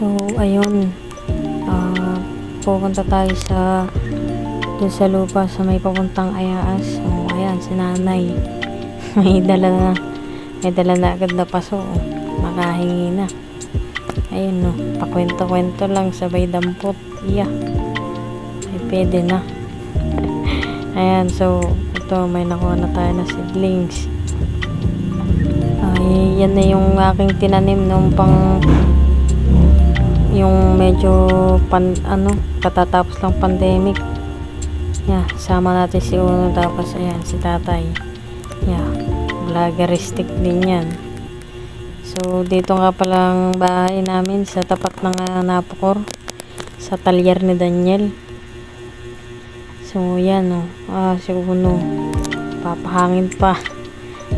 So, ayun. Pupunta tayo dun sa lupa sa may papuntang Ayaas. So, ayan, si nanay. may dala na agad na paso. Nakahingi na. Ayun, no. Pakwento-kwento lang, sabay dampot. Yeah. Ay, pwede na. Ayan, so, ito, may nakuha na tayo na seedlings. Ay, yan na yung aking tinanim nung yung medyo katatapos lang pandemic. Yeah, sama natin si Uno, tapos ayan si tatay. Yeah, vloggeristic din yan. So dito nga palang bahay namin sa tapat ng Napocor, sa talyer ni Daniel. So yan, si Uno papahangin pa.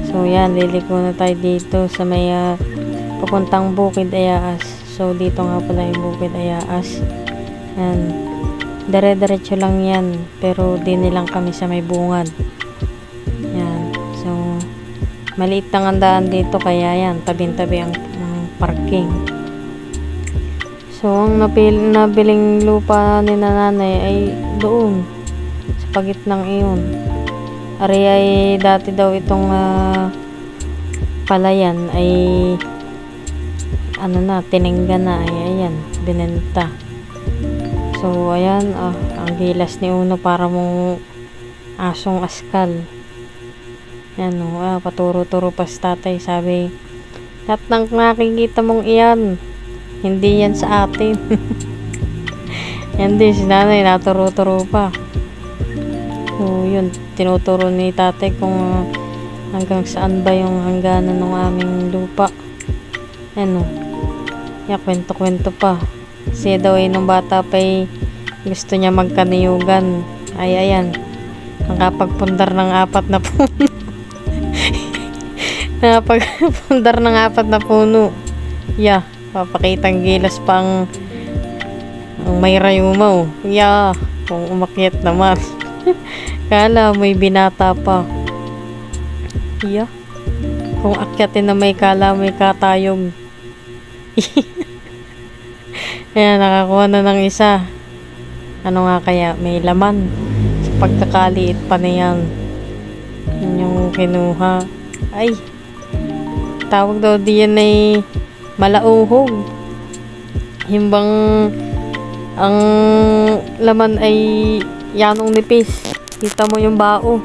So yan, liliko na tayo dito sa may papuntang Bukid Ayaas. So dito nga pala yung Bukid Ayaas. Yan, dire-diretso lang yan, pero dinilang kami sa may bungad. Yan, so maliit lang ang daan dito, kaya yan, tabing-tabi ang parking. So ang nabiling lupa ni nanay ay doon sa pagitnang iyon. Ari ay dati daw itong palayan ay tiningga na, ay ayan, binenta. So ayan, ang gilas ni Uno para mong asong askal. Yan, paturo-turo pa sa tatay, sabi, lahat ng nakikita mong iyan, hindi yan sa atin. Yan din, si nanay naturo-turo pa. So yun, tinuturo ni tatay kung hanggang saan ba yung hangganan ng aming lupa. Ano, kwento-kwento pa. Kasi daw nung bata pa gusto niya magkaniyugan. Ay, ayan, nakapagpundar ng 4 na puno. Nakapagpundar ng 4 na puno. Yeah, papakitang gilas pang may rayumaw. Yeah, kung umakyat naman. Kala may binata pa. Yeah, kung akyatin na may kala may katayog. Ayan, nakakuha na ng isa. Ano nga kaya? May laman. Sa pagkakaliit pa na yan. Yun yung kinuha. Ay, tawag daw diyan ay malauhog. Himbang ang laman ay yanong nipis. Kita mo yung bao.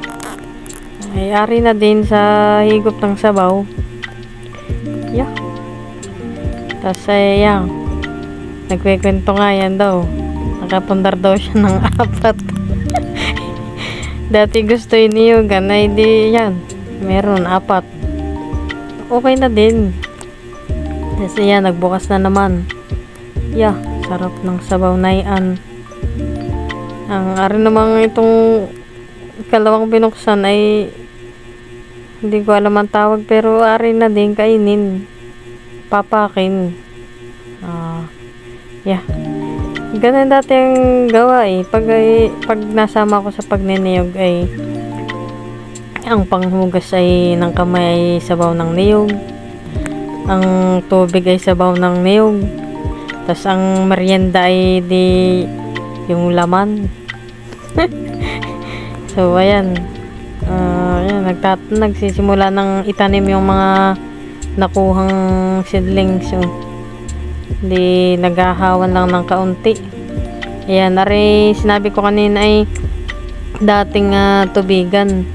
Ay, ari na din sa higop ng sabaw. Yeah. Tapos ay yan, nagkikwento nga yan daw, nakapundar daw siya ng 4. Dati gusto iniyugan, ay di yan, meron 4. Okay na din. Kasi yan, nagbukas na naman. Yeah, sarap ng sabaw na yan. Ang ari namang itong ikalawang binuksan ay hindi ko alam ang tawag, pero ari na din kainin, papakin. Yeah, ganun dati ang gawa pag nasama ko sa pagniniyog ay ang panghugas ay ng kamay ay sabaw ng niyog, ang tubig ay sabaw ng niyog, tas ang merienda ay di yung laman. So ayan, nagsisimula ng itanim yung mga nakuhang seedlings. So di naghahawan lang ng kaunti. Ayan, sinabi ko kanina ay dating tubigan.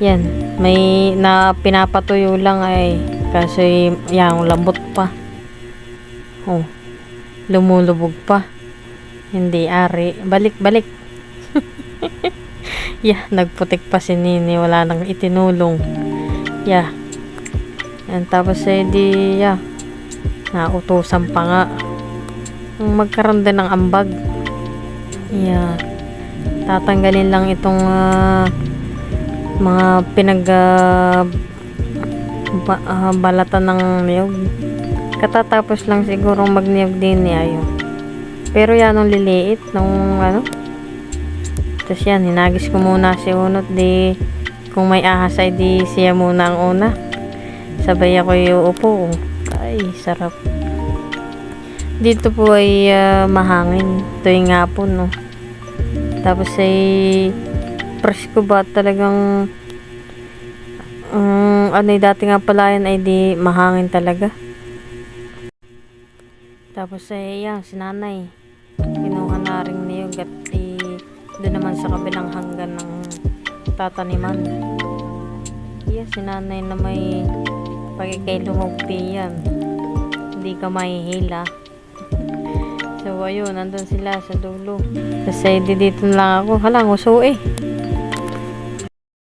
Yan, may na pinapatuyo lang ay kasi yung lambot pa. Lumulubog pa. Hindi ari, balik. Yeah, nagputik pa si Nini, wala nang itinulong. Yeah. And tapos nautusan pa nga magkaroon din ng ambag. Yeah, tatanggalin lang itong mga balatan ng niyog. Katatapos lang siguro magniyog din niya yun. Pero yan ang liliit nung tapos yan, hinagis ko muna si Unot, di kung may ahas ay di siya muna ang una, sabay ako iuupo. Ay, sarap. Dito po ay mahangin tuwing hapon, no. Tapos ay presko ba talagang ano dati nga pala yan ay di mahangin talaga. Tapos ay yan, si nanay kinuha na rin niyog at doon naman sa kabilang hanggan ng tataniman. Yes, si nanay na may pagkikay lumugti yan, hindi ka mahihila. So ayun, nandun sila sa dulo. Kasi dito lang ako. Hala, nguso eh.